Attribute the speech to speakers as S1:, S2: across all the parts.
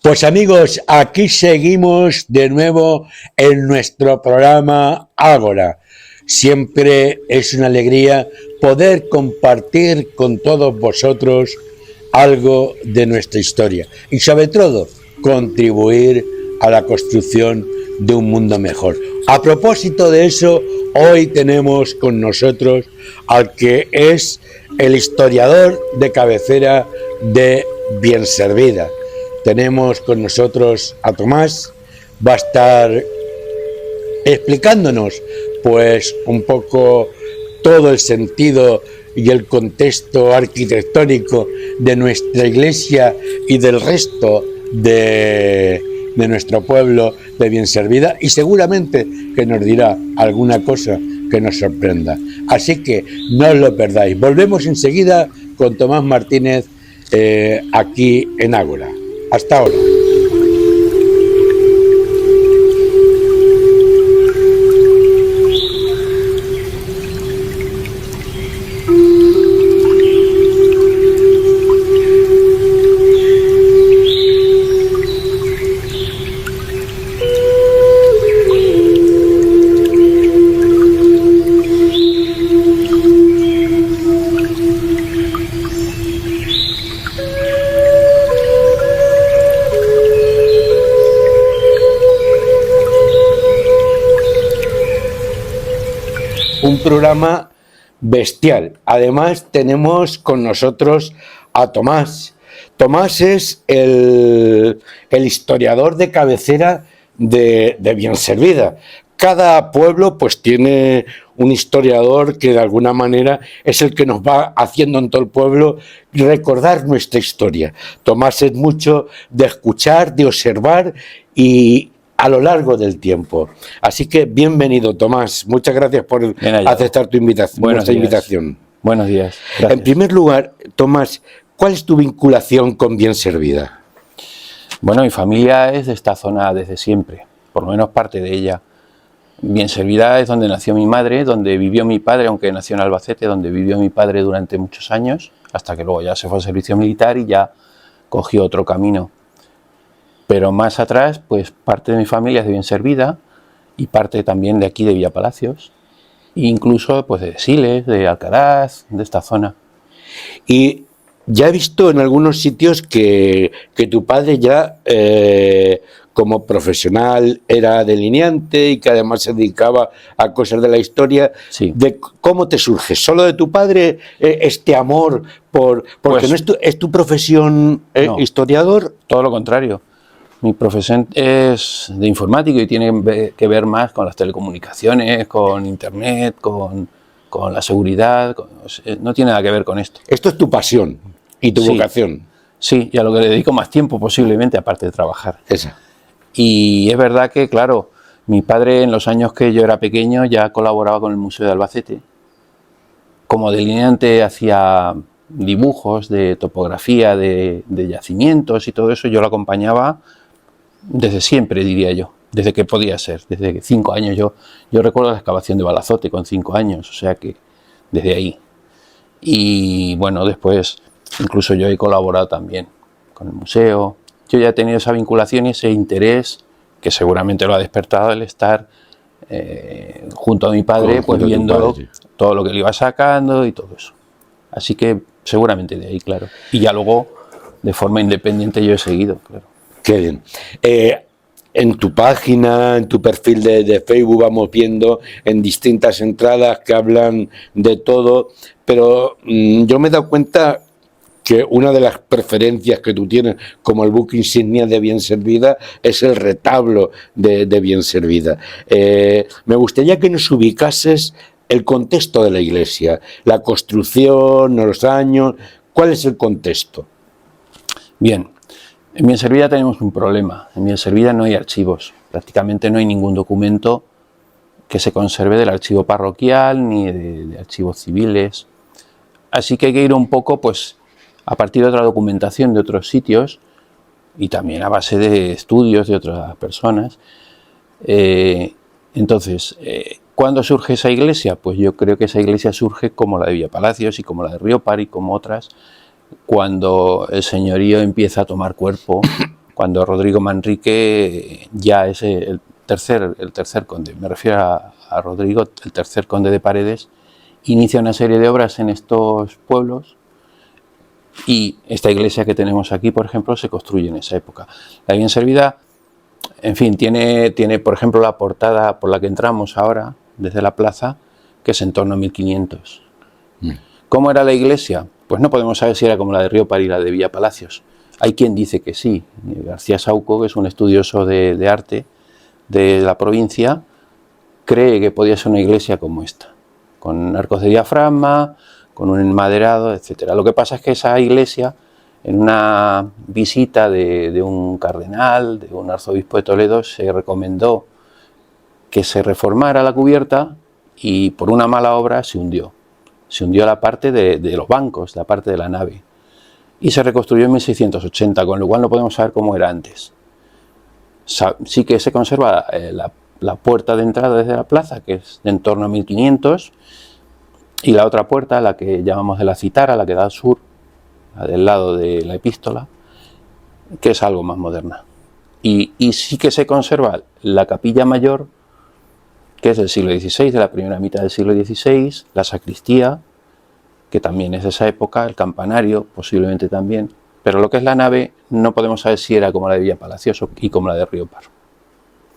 S1: Pues amigos, aquí seguimos de nuevo en nuestro programa Ágora. Siempre es una alegría poder compartir con todos vosotros algo de nuestra historia y sobre todo contribuir a la construcción de un mundo mejor. A propósito de eso, hoy tenemos con nosotros al que es el historiador de cabecera de Bienservida. Tenemos con nosotros a Tomás, va a estar explicándonos pues un poco todo el sentido y el contexto arquitectónico de nuestra iglesia y del resto de nuestro pueblo de Bienservida, y seguramente que nos dirá alguna cosa que nos sorprenda. Así que no os lo perdáis. Volvemos enseguida con Tomás Martínez aquí en Ágora. Hasta ahora. Un programa bestial. Además tenemos con nosotros a Tomás. Tomás es el historiador de cabecera de Bienservida. Cada pueblo pues tiene un historiador que de alguna manera es el que nos va haciendo en todo el pueblo recordar nuestra historia. Tomás es mucho de escuchar, de observar y a lo largo del tiempo. Así que bienvenido, Tomás. Muchas gracias por aceptar tu invitación.
S2: Buenos días. Gracias.
S1: En primer lugar, Tomás, ¿cuál es tu vinculación con Bienservida?
S2: Bueno, mi familia es de esta zona desde siempre, por lo menos parte de ella. Bienservida es donde nació mi madre, donde vivió mi padre, aunque nació en Albacete, donde vivió mi padre durante muchos años, hasta que luego ya se fue al servicio militar y ya cogió otro camino. Pero más atrás, pues parte de mi familia es de Bienservida y parte también de aquí de Villapalacios, e incluso pues de Siles, de Alcaraz, de esta zona.
S1: Y ya he visto en algunos sitios que tu padre ya como profesional era delineante y que además se dedicaba a cosas de la historia.
S2: Sí.
S1: ¿De cómo te surge? ¿Solo de tu padre este amor por...? Porque pues, no es tu profesión no, historiador.
S2: Todo lo contrario. Mi profesión es de informático y tiene que ver más con las telecomunicaciones, con internet, con la seguridad. No tiene nada que ver con esto.
S1: Esto es tu pasión y tu vocación.
S2: Sí, y a lo que le dedico más tiempo posiblemente, aparte de trabajar.
S1: Esa.
S2: Y es verdad que, claro, mi padre en los años que yo era pequeño ya colaboraba con el Museo de Albacete. Como delineante hacía dibujos de topografía, de yacimientos y todo eso, yo lo acompañaba desde siempre, diría yo, desde que podía ser, desde 5 años. Yo recuerdo la excavación de Balazote con 5 años, o sea que desde ahí. Y bueno, después incluso yo he colaborado también con el museo. Yo ya he tenido esa vinculación y ese interés que seguramente lo ha despertado el estar junto a mi padre, pues viendo todo lo que le iba sacando y todo eso. Así que seguramente de ahí, claro. Y ya luego, de forma independiente, yo he seguido, claro.
S1: Qué bien. En tu página, en tu perfil de Facebook vamos viendo en distintas entradas que hablan de todo, pero yo me he dado cuenta que una de las preferencias que tú tienes como el buque insignia de Bienservida es el retablo de Bienservida. Me gustaría que nos ubicases el contexto de la iglesia, la construcción, los años. ¿Cuál es el contexto?
S2: Bien. En Bienservida tenemos un problema. En Bienservida no hay archivos. Prácticamente no hay ningún documento que se conserve del archivo parroquial ni de archivos civiles. Así que hay que ir un poco pues a partir de otra documentación de otros sitios y también a base de estudios de otras personas. Entonces, ¿cuándo surge esa iglesia? Pues yo creo que esa iglesia surge como la de Villapalacios y como la de Riópar y como otras, cuando el señorío empieza a tomar cuerpo cuando Rodrigo Manrique ya es el tercer conde, me refiero a Rodrigo, el tercer conde de Paredes, inicia una serie de obras en estos pueblos, y esta iglesia que tenemos aquí, por ejemplo, se construye en esa época. La bien servida, en fin, tiene por ejemplo la portada por la que entramos ahora desde la plaza, que es en torno a 1500. ¿Cómo era la iglesia? Pues no podemos saber si era como la de Río Pari y la de Villa Palacios. Hay quien dice que sí. García Sauco, que es un estudioso de arte de la provincia, cree que podía ser una iglesia como esta, con arcos de diafragma, con un enmaderado, etcétera. Lo que pasa es que esa iglesia, en una visita de un cardenal, de un arzobispo de Toledo, se recomendó que se reformara la cubierta y por una mala obra se hundió. Se hundió la parte de los bancos, la parte de la nave. Y se reconstruyó en 1680, con lo cual no podemos saber cómo era antes. Sí que se conserva la puerta de entrada desde la plaza, que es de en torno a 1500, y la otra puerta, la que llamamos de la Citara, la que da al sur, la del lado de la Epístola, que es algo más moderna. Y sí que se conserva la capilla mayor, que es del siglo XVI, de la primera mitad del siglo XVI, la sacristía, que también es de esa época, el campanario, posiblemente también, pero lo que es la nave no podemos saber si era como la de Villa Palacios y como la de Río Parro,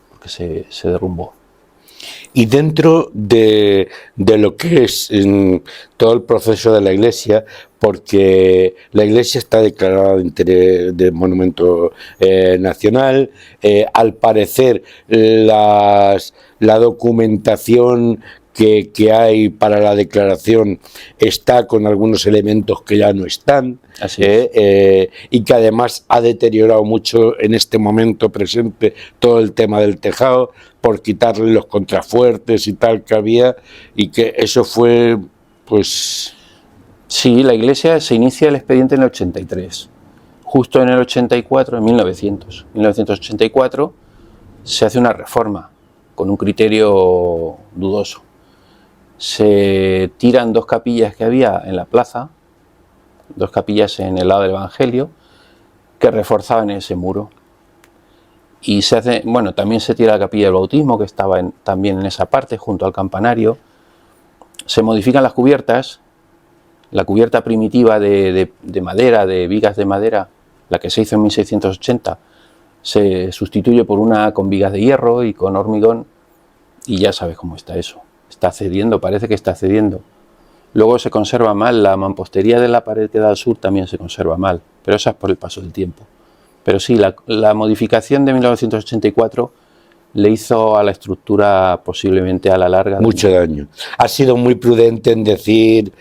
S2: porque se derrumbó.
S1: Y dentro de lo que es todo el proceso de la iglesia, porque la iglesia está declarada de interés de monumento nacional, al parecer la documentación que hay para la declaración está con algunos elementos que ya no están, y que además ha deteriorado mucho en este momento presente todo el tema del tejado, por quitarle los contrafuertes y tal que había, y que eso fue, pues...
S2: Sí, la iglesia se inicia el expediente en el 83. Justo en el 84, en 1984, se hace una reforma con un criterio dudoso. Se tiran dos capillas que había en la plaza, dos capillas en el lado del Evangelio, que reforzaban ese muro. Y se hace, bueno, también se tira la capilla del bautismo, que estaba también en esa parte, junto al campanario. Se modifican las cubiertas. La cubierta primitiva de madera, de vigas de madera, la que se hizo en 1680, se sustituye por una con vigas de hierro y con hormigón, y ya sabes cómo está eso. Está cediendo, parece que está cediendo. Luego se conserva mal, la mampostería de la pared que da al sur también se conserva mal, pero esa es por el paso del tiempo. Pero sí, la modificación de 1984 le hizo a la estructura posiblemente a la larga
S1: mucho daño. Ha sido muy prudente en decir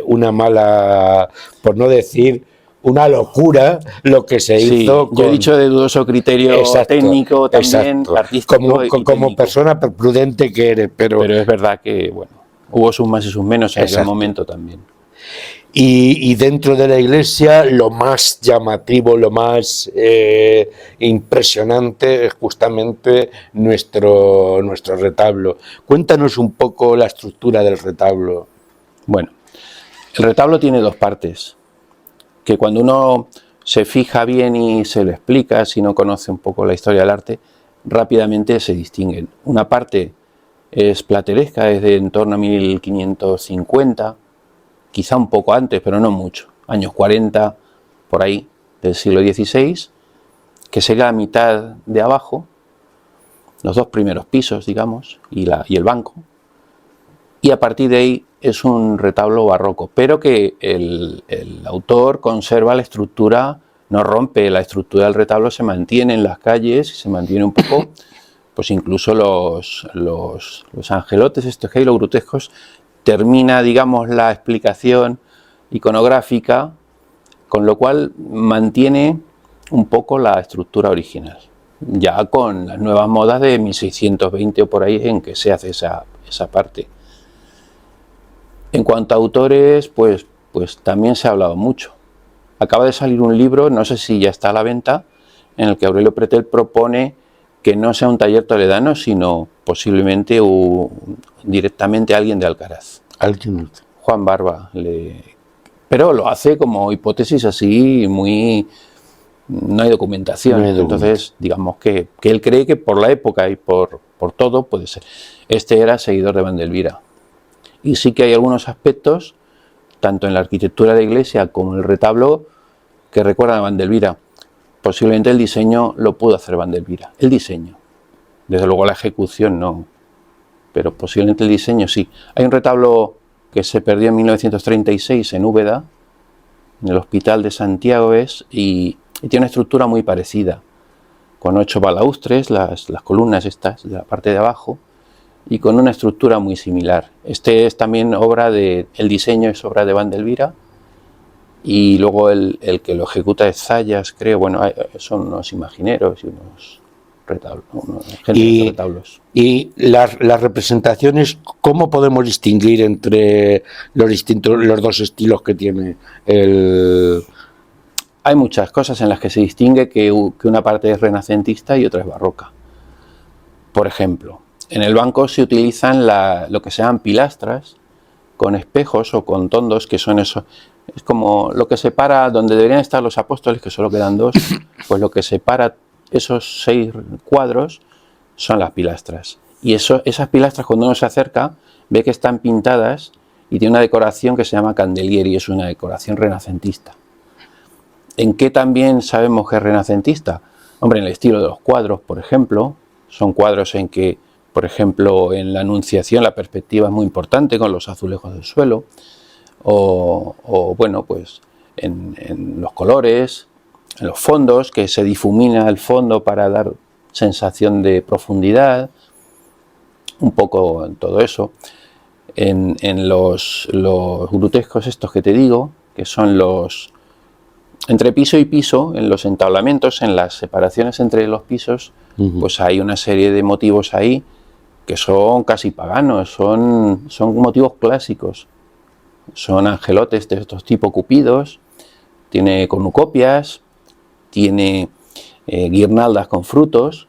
S1: una mala, por no decir una locura, lo que se hizo.
S2: Yo he dicho de dudoso criterio técnico también, artístico.
S1: Como persona prudente que eres, pero
S2: es verdad que, bueno, hubo sus más y sus menos en aquel momento también.
S1: Y dentro de la iglesia lo más llamativo, lo más impresionante es justamente nuestro retablo. Cuéntanos un poco la estructura del retablo.
S2: Bueno, el retablo tiene dos partes, que cuando uno se fija bien y se lo explica, si no conoce un poco la historia del arte, rápidamente se distinguen. Una parte es plateresca, es de en torno a 1550, quizá un poco antes, pero no mucho, años 40, por ahí, del siglo XVI, que sería la mitad de abajo, los dos primeros pisos, digamos, y el banco, y a partir de ahí es un retablo barroco, pero que el autor conserva la estructura, no rompe, la estructura del retablo se mantiene en las calles y se mantiene un poco, pues incluso los angelotes, estos que hay, los grutescos, termina, digamos, la explicación iconográfica, con lo cual mantiene un poco la estructura original, ya con las nuevas modas de 1620 o por ahí en que se hace esa parte. En cuanto a autores, pues también se ha hablado mucho. Acaba de salir un libro, no sé si ya está a la venta, en el que Aurelio Pretel propone que no sea un taller toledano, sino posiblemente directamente alguien de Alcaraz. Juan Barba. Pero lo hace como hipótesis así muy no hay documentación.
S1: No hay documentación.
S2: Entonces, digamos que él cree que por la época y por todo puede ser. Este era seguidor de Vandelvira. Y sí que hay algunos aspectos, tanto en la arquitectura de la iglesia como en el retablo, que recuerdan a Vandelvira. Posiblemente el diseño lo pudo hacer Vandelvira. El diseño. Desde luego la ejecución no. Pero posiblemente el diseño sí. Hay un retablo que se perdió en 1936 en Úbeda, en el Hospital de Santiago y tiene una estructura muy parecida, con 8 balaustres, las columnas estas de la parte de abajo, y con una estructura muy similar. Este es también el diseño es obra de Vandelvira, y luego el que lo ejecuta es Zayas, creo. Bueno, son unos imagineros y unos retablos.
S1: Y las representaciones, ¿cómo podemos distinguir entre los dos estilos que tiene el...?
S2: Hay muchas cosas en las que se distingue que una parte es renacentista y otra es barroca. Por ejemplo, en el banco se utilizan lo que se llaman pilastras con espejos o con tondos, que son eso. Es como lo que separa donde deberían estar los apóstoles, que solo quedan 2, pues lo que separa esos 6 cuadros son las pilastras. Y esas pilastras, cuando uno se acerca, ve que están pintadas y tiene una decoración que se llama candelieri, es una decoración renacentista. ¿En qué también sabemos que es renacentista? Hombre, en el estilo de los cuadros, por ejemplo. Son cuadros en que, por ejemplo, en la Anunciación la perspectiva es muy importante con los azulejos del suelo. O bueno, pues en los colores, en los fondos, que se difumina el fondo para dar sensación de profundidad. Un poco en todo eso. En los grutescos estos que te digo, que son los... Entre piso y piso, en los entablamentos, en las separaciones entre los pisos, pues hay una serie de motivos ahí que son casi paganos, son motivos clásicos. Son angelotes de estos tipo cupidos, tiene cornucopias, tiene guirnaldas con frutos.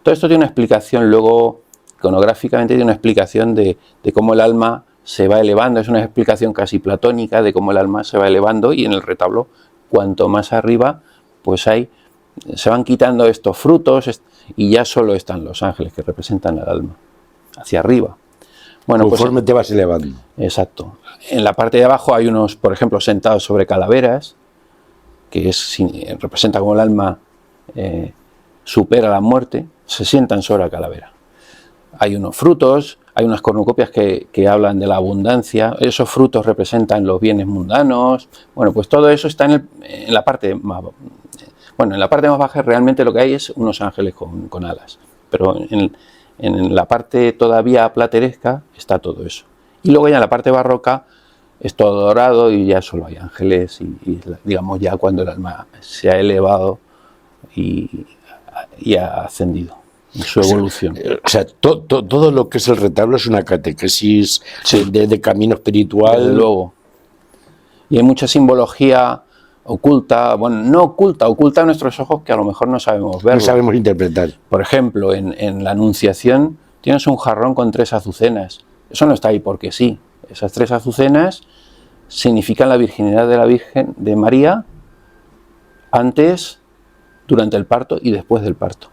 S2: Todo esto tiene una explicación luego, iconográficamente tiene una explicación de cómo el alma se va elevando, es una explicación casi platónica de cómo el alma se va elevando, y en el retablo, cuanto más arriba, pues se van quitando estos frutos y ya solo están los ángeles que representan al alma, hacia arriba. Bueno,
S1: conforme te vas elevando.
S2: Exacto. En la parte de abajo hay unos, por ejemplo, sentados sobre calaveras, que representa cómo el alma supera la muerte, se sientan sobre la calavera. Hay unos frutos, hay unas cornucopias que hablan de la abundancia, esos frutos representan los bienes mundanos. Bueno, pues todo eso está en la parte más... Bueno, en la parte más baja realmente lo que hay es unos ángeles con alas, pero en la parte todavía plateresca está todo eso. Y luego ya en la parte barroca es todo dorado y ya solo hay ángeles y digamos ya cuando el alma se ha elevado y ha ascendido en su evolución.
S1: O sea, todo lo que es el retablo es una catequesis, sí, de camino espiritual.
S2: Desde luego. Y hay mucha simbología oculta, bueno, no oculta, oculta a nuestros ojos, que a lo mejor no sabemos verlo.
S1: No sabemos interpretar.
S2: Por ejemplo, en la Anunciación tienes un jarrón con 3 azucenas. Eso no está ahí porque sí. Esas 3 azucenas significan la virginidad de la Virgen de María antes, durante el parto y después del parto.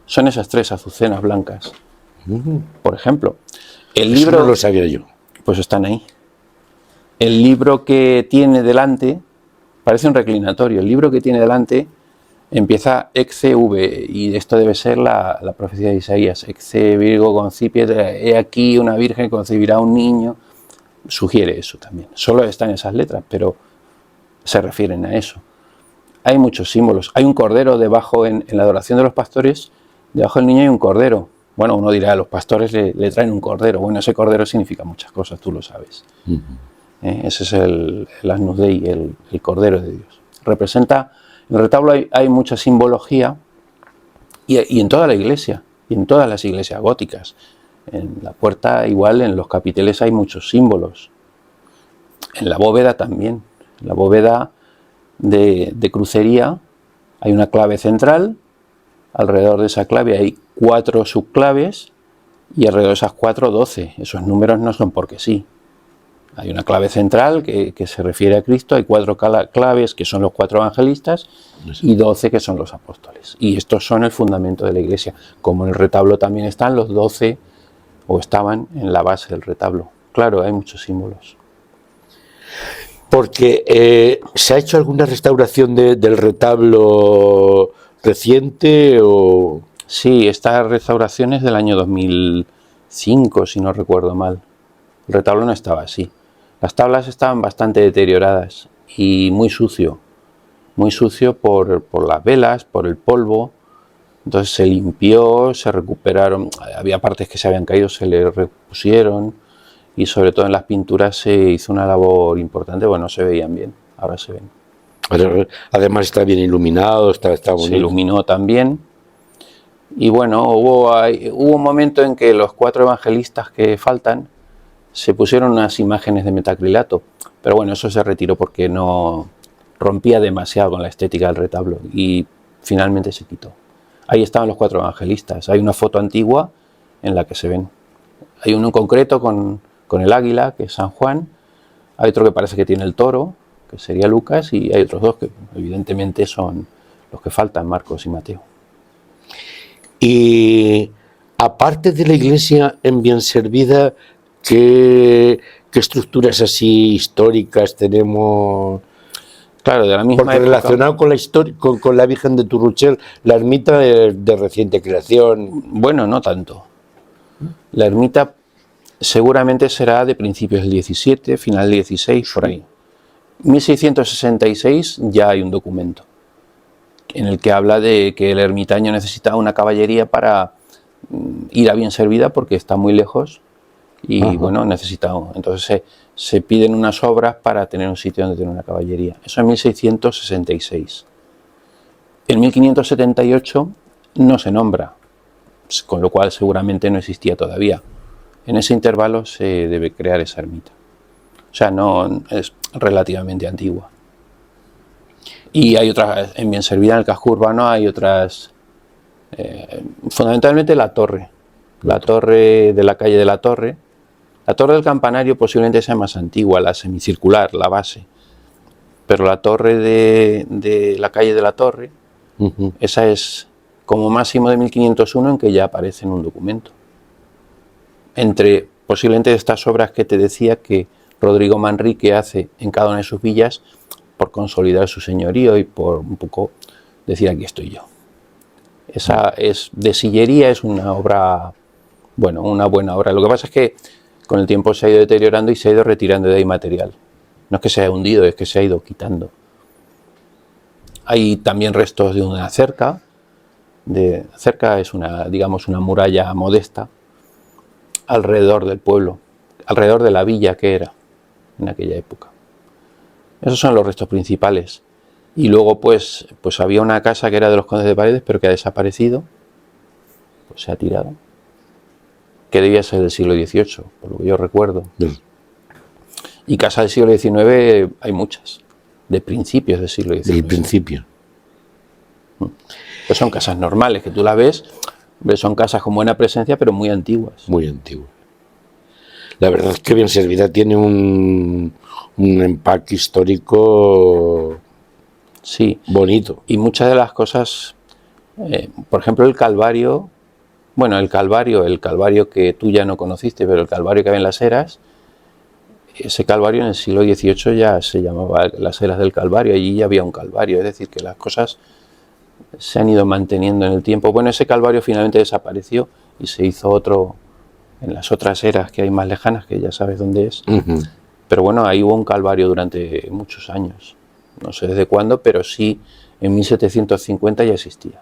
S2: Son esas 3 azucenas blancas. Por ejemplo, el libro...
S1: Eso no lo sabía yo.
S2: Pues están ahí. El libro que tiene delante parece un reclinatorio. El libro que tiene delante empieza XV, y esto debe ser la profecía de Isaías. Exe Virgo concipiet, he aquí una virgen concebirá un niño. Sugiere eso también. Solo están esas letras, pero se refieren a eso. Hay muchos símbolos. Hay un cordero debajo, en la adoración de los pastores, debajo del niño hay un cordero. Bueno, uno dirá, los pastores le traen un cordero. Bueno, ese cordero significa muchas cosas, tú lo sabes. Ese es el Agnus Dei, el Cordero de Dios. Representa, en el retablo hay mucha simbología, y en toda la iglesia, y en todas las iglesias góticas. En la puerta igual, en los capiteles hay muchos símbolos. En la bóveda también. En la bóveda de crucería hay una clave central, alrededor de esa clave hay 4 subclaves, y alrededor de esas 4, 12. Esos números no son porque sí. Hay una clave central que se refiere a Cristo, hay 4 claves que son los 4 evangelistas y 12 que son los apóstoles. Y estos son el fundamento de la Iglesia. Como en el retablo también están los 12, o estaban en la base del retablo. Claro, hay muchos símbolos.
S1: Porque ¿se ha hecho alguna restauración del retablo reciente o...?
S2: Sí, esta restauración es del año 2005, si no recuerdo mal. El retablo no estaba así. Las tablas estaban bastante deterioradas y muy sucio por las velas, por el polvo. Entonces se limpió, se recuperaron, había partes que se habían caído, se le repusieron y sobre todo en las pinturas se hizo una labor importante, bueno, no se veían bien, ahora se ven.
S1: Además está bien iluminado, está bonito.
S2: Se iluminó también y bueno, hubo un momento en que los 4 evangelistas que faltan se pusieron unas imágenes de metacrilato, pero bueno, eso se retiró porque no rompía demasiado con la estética del retablo y finalmente se quitó. Ahí estaban los 4 evangelistas. Hay una foto antigua en la que se ven. Hay uno en concreto con el águila, que es San Juan. Hay otro que parece que tiene el toro, que sería Lucas, y hay otros 2 que evidentemente son los que faltan, Marcos y Mateo.
S1: Y aparte de la iglesia en Bienservida, ¿qué estructuras así históricas tenemos?
S2: Claro, de la misma
S1: porque
S2: época.
S1: Relacionado con la historia, con la Virgen de Turruchel, la ermita de reciente creación.
S2: Bueno, no tanto. La ermita seguramente será de principios del 17, final del 16, por ahí. 1666 ya hay un documento en el que habla de que el ermitaño necesitaba una caballería para ir a Bienservida porque está muy lejos y
S1: Ajá.
S2: bueno, necesitaba. Entonces se piden unas obras para tener un sitio donde tener una caballería. Eso en 1666. En 1578 no se nombra, con lo cual seguramente no existía todavía. En ese intervalo se debe crear esa ermita. O sea, no es relativamente antigua. Y hay otras, en Bienservida, en el casco urbano, hay otras, fundamentalmente la torre de la calle de la Torre. La torre del campanario posiblemente sea más antigua, la semicircular, la base. Pero la torre de la calle de la Torre, esa es como máximo de 1501 en que ya aparece en un documento. Entre posiblemente estas obras que te decía que Rodrigo Manrique hace en cada una de sus villas por consolidar su señorío y por un poco decir aquí estoy yo. Esa es de sillería, es una obra, bueno, una buena obra. Lo que pasa es que con el tiempo se ha ido deteriorando y se ha ido retirando de ahí material. No es que se haya hundido, es que se ha ido quitando. Hay también restos de una cerca. Cerca es una, digamos, una muralla modesta alrededor del pueblo, alrededor de la villa que era en aquella época. Esos son los restos principales. Y luego pues había una casa que era de los condes de Paredes, pero que ha desaparecido, pues se ha tirado, que debía ser del siglo XVIII, por lo que yo recuerdo. Y casas del siglo XIX hay muchas, de principios del siglo XIX.
S1: Del principio.
S2: Pues son casas normales, que tú las ves, son casas con buena presencia, pero muy antiguas.
S1: Muy antiguas. La verdad es que Bienservida tiene un empaque histórico,
S2: sí,
S1: bonito.
S2: Y muchas de las cosas, por ejemplo el Calvario, bueno, el Calvario que tú ya no conociste, pero el Calvario que había en Las Heras, ese Calvario en el siglo XVIII ya se llamaba Las Heras del Calvario, allí ya había un Calvario, es decir, que las cosas se han ido manteniendo en el tiempo. Bueno, ese Calvario finalmente desapareció y se hizo otro en las otras eras que hay más lejanas, que ya sabes dónde es. Pero bueno, ahí hubo un Calvario durante muchos años. No sé desde cuándo, pero sí en 1750 ya existía.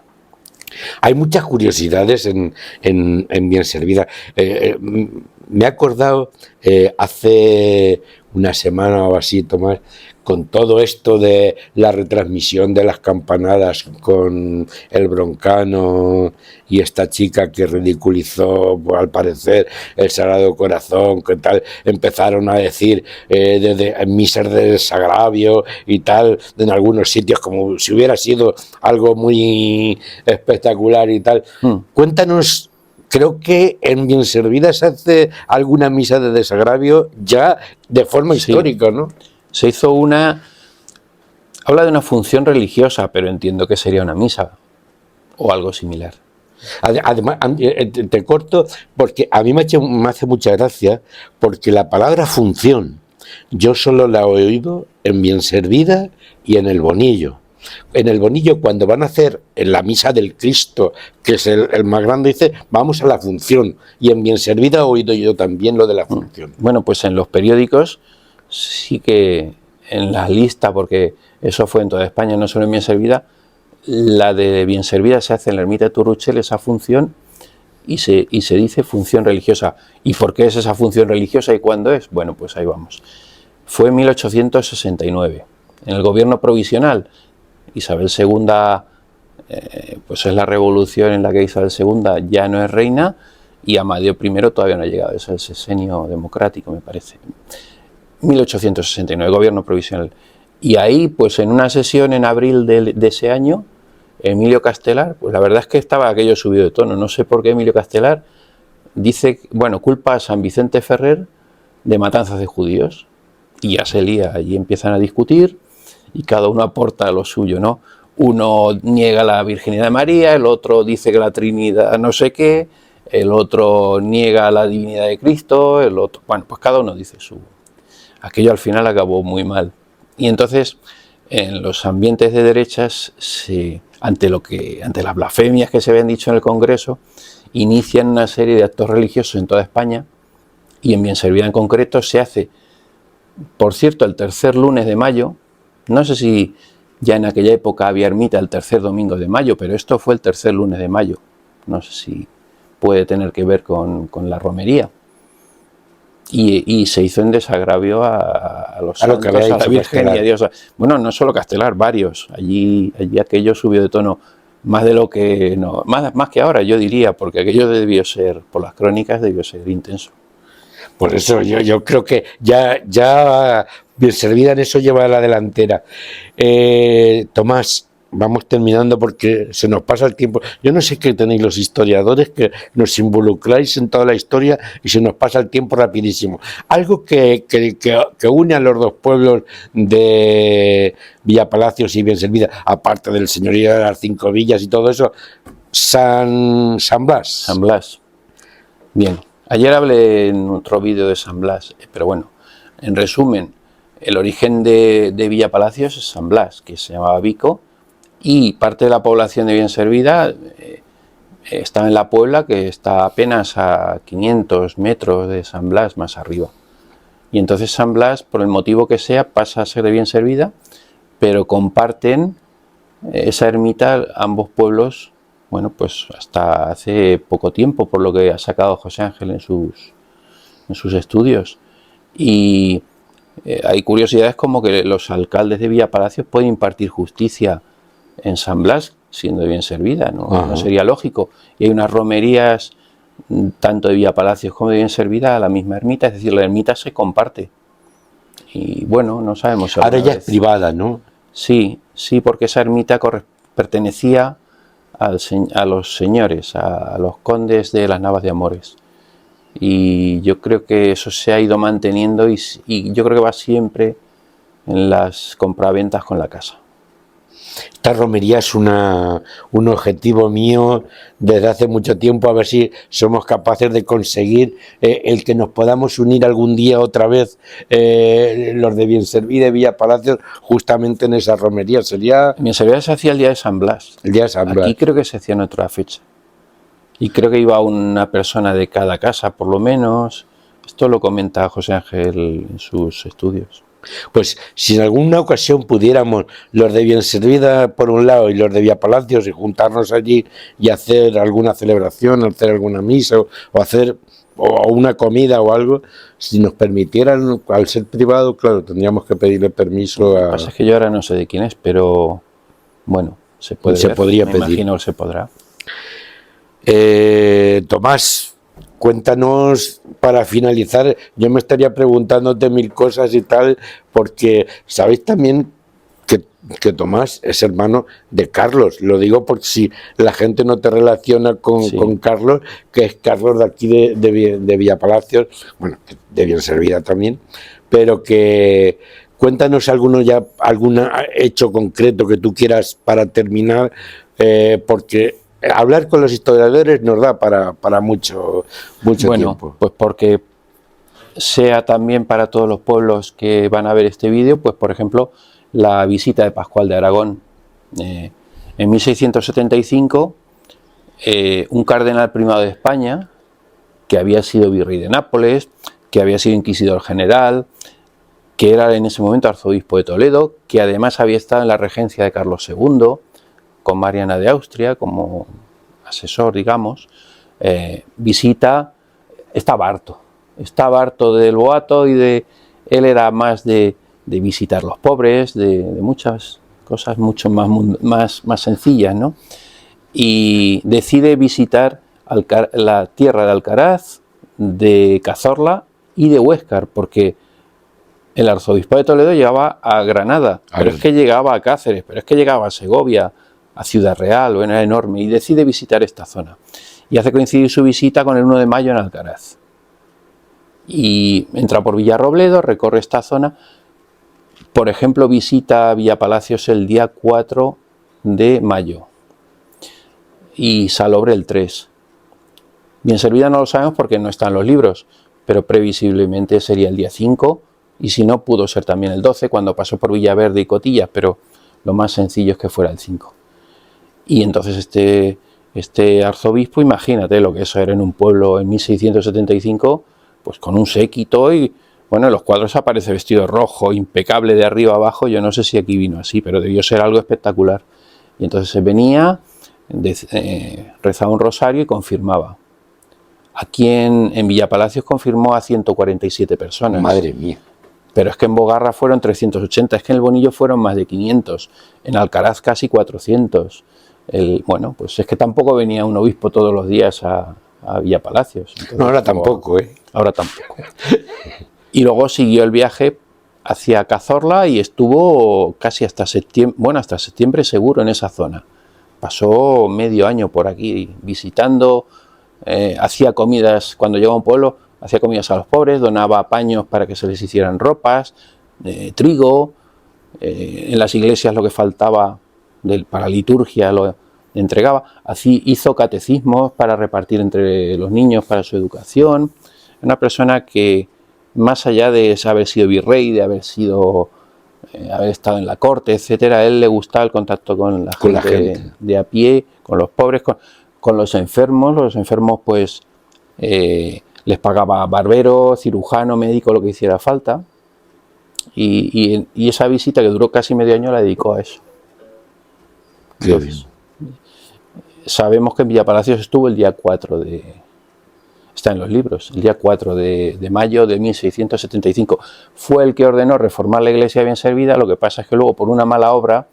S1: Hay muchas curiosidades en Bienservida. Me he acordado hace una semana o así, Tomás, con todo esto de la retransmisión de las campanadas con el Broncano y esta chica que ridiculizó, al parecer, el Sagrado Corazón, que tal, empezaron a decir desde misas de desagravio y tal, en algunos sitios, como si hubiera sido algo muy espectacular y tal. Cuéntanos creo que en Bienservida se hace alguna misa de desagravio ya de forma histórica, ¿no?
S2: Se hizo una... Habla de una función religiosa, pero entiendo que sería una misa o algo similar.
S1: Además, te corto porque a mí me hace mucha gracia, porque la palabra función yo solo la he oído en Bienservida y en el Bonillo. En el Bonillo, cuando van a hacer en la misa del Cristo, que es el más grande, dice vamos a la función, y en Bienservida he oído yo también lo de la función.
S2: Bueno, pues en los periódicos sí que en la lista, porque eso fue en toda España, no solo en Bienservida, la de Bienservida se hace en la ermita de Turruchel, esa función, y se dice función religiosa. ¿Y por qué es esa función religiosa y cuándo es? Bueno, pues ahí vamos. Fue en 1869, en el gobierno provisional. Isabel II, pues es la revolución en la que Isabel II ya no es reina y Amadeo I todavía no ha llegado, es el sexenio democrático, me parece. 1869, gobierno provisional. Y ahí, pues en una sesión en abril de ese año, Emilio Castelar, pues la verdad es que estaba aquello subido de tono, no sé por qué Emilio Castelar dice, bueno, culpa a San Vicente Ferrer de matanzas de judíos, y ya se lía, allí empiezan a discutir, y cada uno aporta lo suyo, ¿no? Uno niega la virginidad de María, el otro dice que la Trinidad no sé qué, el otro niega la divinidad de Cristo, el otro... Bueno, pues cada uno dice su... Aquello al final acabó muy mal. Y entonces, en los ambientes de derechas, ante las blasfemias que se habían dicho en el Congreso, inician una serie de actos religiosos en toda España, y en Bienservida en concreto se hace, por cierto, el tercer lunes de mayo. No sé si ya en aquella época había ermita el tercer domingo de mayo, pero esto fue el tercer lunes de mayo. No sé si puede tener que ver con la romería. Y se hizo en desagravio a los santos, a la Virgen y a Dios. Bueno, no solo Castelar, varios. Allí aquello subió de tono más de lo que... no, más que ahora, yo diría, porque aquello debió ser, por las crónicas, debió ser intenso.
S1: Por eso yo creo que ya Bienservida en eso lleva a la delantera. Tomás, vamos terminando porque se nos pasa el tiempo. Yo no sé qué tenéis los historiadores, que nos involucráis en toda la historia y se nos pasa el tiempo rapidísimo. Algo que une a los dos pueblos de Villapalacios y Bienservida, aparte del señorío de las 5 villas y todo eso, San Blas.
S2: San Blas. Bien. Ayer hablé en otro vídeo de San Blas, pero bueno, en resumen, el origen de Villapalacios es San Blas, que se llamaba Vico, y parte de la población de Bienservida estaba en la Puebla, que está apenas a 500 metros de San Blas, más arriba. Y entonces San Blas, por el motivo que sea, pasa a ser de Bienservida, pero comparten esa ermita ambos pueblos. Bueno, pues hasta hace poco tiempo, por lo que ha sacado José Ángel en sus estudios. Y hay curiosidades como que los alcaldes de Villapalacios pueden impartir justicia en San Blas, siendo de Bienservida, no sería lógico. Y hay unas romerías, tanto de Villapalacios como de Bienservida, a la misma ermita, es decir, la ermita se comparte. Y bueno, no sabemos.
S1: Ahora ya es privada, ¿no?
S2: Sí, porque esa ermita pertenecía a los señores, a los condes de las Navas de Amores, y yo creo que eso se ha ido manteniendo y yo creo que va siempre en las compraventas con la casa.
S1: Esta romería es un objetivo mío desde hace mucho tiempo, a ver si somos capaces de conseguir el que nos podamos unir algún día otra vez los de Bienservida y Villapalacios justamente en esa romería. Sería...
S2: Bienservida se hacía el día de San Blas.
S1: El día de San Blas.
S2: Aquí creo que se hacía en otra fecha. Y creo que iba una persona de cada casa, por lo menos. Esto lo comenta José Ángel en sus estudios.
S1: Pues si en alguna ocasión pudiéramos los de Bienservida por un lado y los de Villapalacios y juntarnos allí y hacer alguna celebración, hacer alguna misa o hacer una comida o algo, si nos permitieran, al ser privado, claro, tendríamos que pedirle permiso a...
S2: Lo que pasa es que yo ahora no sé de quién es, pero bueno, se
S1: podría pedir.
S2: Imagino que se podrá.
S1: Tomás, cuéntanos, para finalizar, yo me estaría preguntándote 1000 cosas y tal, porque sabéis también que que Tomás es hermano de Carlos. Lo digo porque si la gente no te relaciona con Carlos, que es Carlos de aquí de Villapalacios, bueno, de Bienservida también, pero que cuéntanos algún hecho concreto que tú quieras para terminar, porque hablar con los historiadores nos da para mucho tiempo.
S2: Pues porque sea también para todos los pueblos que van a ver este vídeo, pues por ejemplo, la visita de Pascual de Aragón. En 1675, un cardenal primado de España, que había sido virrey de Nápoles, que había sido inquisidor general, que era en ese momento arzobispo de Toledo, que además había estado en la regencia de Carlos II, con Mariana de Austria como asesor, digamos, visita, estaba harto del boato y él era más de visitar los pobres, de muchas cosas mucho más sencillas, ¿no? Y decide visitar la tierra de Alcaraz, de Cazorla y de Huéscar, porque el arzobispo de Toledo llegaba a Granada, pero es que llegaba a Cáceres, pero es que llegaba a Segovia, a Ciudad Real, o era enorme, y decide visitar esta zona. Y hace coincidir su visita con el 1 de mayo en Alcaraz. Y entra por Villarrobledo, recorre esta zona. Por ejemplo, visita Villapalacios el día 4 de mayo y Salobre el 3. Bienservida no lo sabemos porque no está en los libros, pero previsiblemente sería el día 5, y si no, pudo ser también el 12, cuando pasó por Villaverde y Cotillas, pero lo más sencillo es que fuera el 5. Y entonces este arzobispo, imagínate lo que eso era en un pueblo en 1675, pues con un séquito, y bueno, en los cuadros aparece vestido rojo, impecable de arriba a abajo. Yo no sé si aquí vino así, pero debió ser algo espectacular. Y entonces se venía, rezaba un rosario y confirmaba. Aquí en Villapalacios confirmó a 147 personas.
S1: Madre mía.
S2: Pero es que en Bogarra fueron 380, es que en el Bonillo fueron más de 500, en Alcaraz casi 400. Bueno, pues es que tampoco venía un obispo todos los días a Villapalacios. Entonces,
S1: no, ahora tampoco,
S2: Ahora tampoco. Y luego siguió el viaje hacia Cazorla y estuvo casi hasta septiembre seguro en esa zona. Pasó medio año por aquí visitando, hacía comidas, cuando llegaba a un pueblo, hacía comidas a los pobres, donaba paños para que se les hicieran ropas, trigo, en las iglesias lo que faltaba para liturgia lo entregaba. Así hizo catecismos para repartir entre los niños para su educación. Una persona que, más allá de haber sido virrey, de haber estado en la corte, etcétera, a él le gustaba el contacto con la gente de a pie, con los pobres, con los enfermos. Los enfermos, pues, les pagaba barbero, cirujano, médico, lo que hiciera falta. Y esa visita, que duró casi medio año, la dedicó a eso. Entonces, sabemos que en Villapalacios estuvo el día 4 está en los libros, el día 4 de mayo de 1675. Fue el que ordenó reformar la iglesia bien servida. Lo que pasa es que luego, por una mala obra,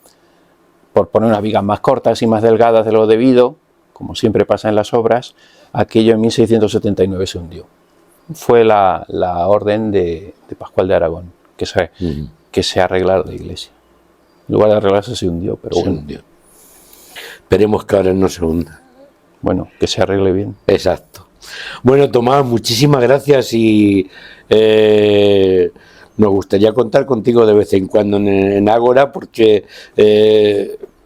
S2: por poner unas vigas más cortas y más delgadas de lo debido, como siempre pasa en las obras, aquello en 1679 se hundió. Fue la orden de Pascual de Aragón, que se arreglara la iglesia. En lugar de arreglarse, se hundió, pero
S1: se
S2: bueno.
S1: hundió. Esperemos que ahora no se hunda.
S2: Bueno, que se arregle bien.
S1: Exacto. Bueno, Tomás, muchísimas gracias y nos gustaría contar contigo de vez en cuando en Ágora, porque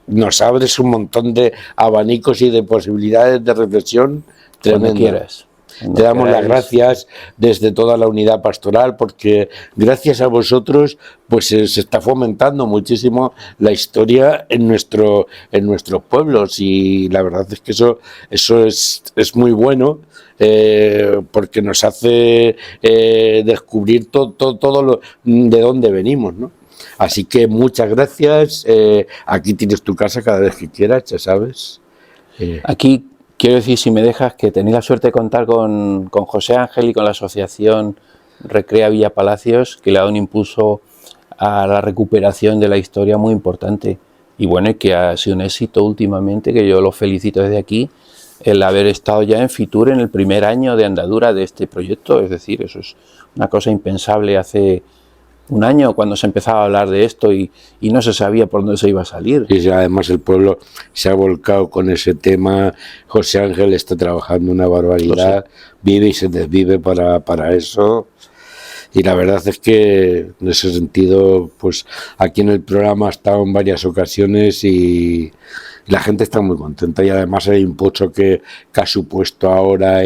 S1: nos abres un montón de abanicos y de posibilidades de reflexión tremenda.
S2: Cuando quieras.
S1: Te damos las gracias desde toda la unidad pastoral, porque gracias a vosotros pues se está fomentando muchísimo la historia en nuestros pueblos, y la verdad es que eso es muy bueno, porque nos hace descubrir todo de dónde venimos, ¿no? Así que muchas gracias. Aquí tienes tu casa cada vez que quieras, ya sabes.
S2: Aquí quiero decir, si me dejas, que tenéis la suerte de contar con José Ángel y con la asociación Recrea Villapalacios, que le ha dado un impulso a la recuperación de la historia muy importante. Y bueno, y que ha sido un éxito últimamente, que yo lo felicito desde aquí, el haber estado ya en Fitur en el primer año de andadura de este proyecto. Es decir, eso es una cosa impensable hace un año cuando se empezaba a hablar de esto y no se sabía por dónde se iba a salir.
S1: Y además el pueblo se ha volcado con ese tema. José Ángel está trabajando una barbaridad, vive y se desvive para eso. Y la verdad es que en ese sentido, pues aquí en el programa ha estado en varias ocasiones y la gente está muy contenta. Y además el impulso que ha supuesto ahora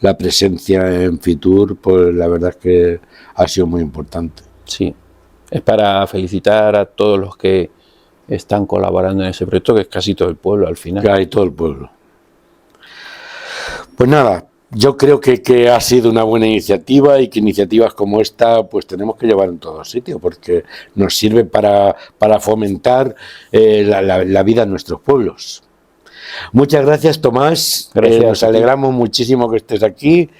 S1: la presencia en Fitur, pues la verdad es que ha sido muy importante.
S2: Sí, es para felicitar a todos los que están colaborando en ese proyecto, que es casi todo el pueblo al final.
S1: Hay todo el pueblo. Pues nada, yo creo que ha sido una buena iniciativa y que iniciativas como esta pues tenemos que llevar en todos sitios porque nos sirve para fomentar la vida en nuestros pueblos. Muchas gracias, Tomás.
S2: Gracias.
S1: Nos alegramos muchísimo que estés aquí.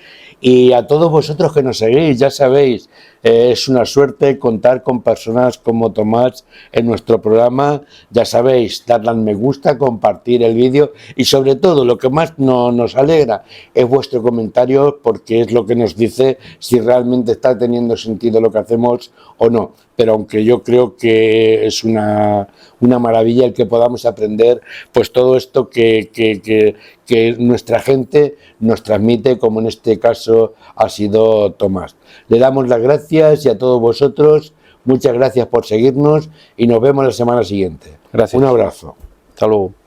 S1: Y a todos vosotros que nos seguís, ya sabéis, es una suerte contar con personas como Tomás en nuestro programa. Ya sabéis, darle al me gusta, compartir el vídeo y sobre todo lo que más nos alegra es vuestro comentario porque es lo que nos dice si realmente está teniendo sentido lo que hacemos o no. Pero aunque yo creo que es una maravilla el que podamos aprender pues todo esto que nuestra gente nos transmite, como en este caso ha sido Tomás. Le damos las gracias y a todos vosotros, muchas gracias por seguirnos y nos vemos la semana siguiente.
S2: Gracias.
S1: Un abrazo.
S2: Hasta luego.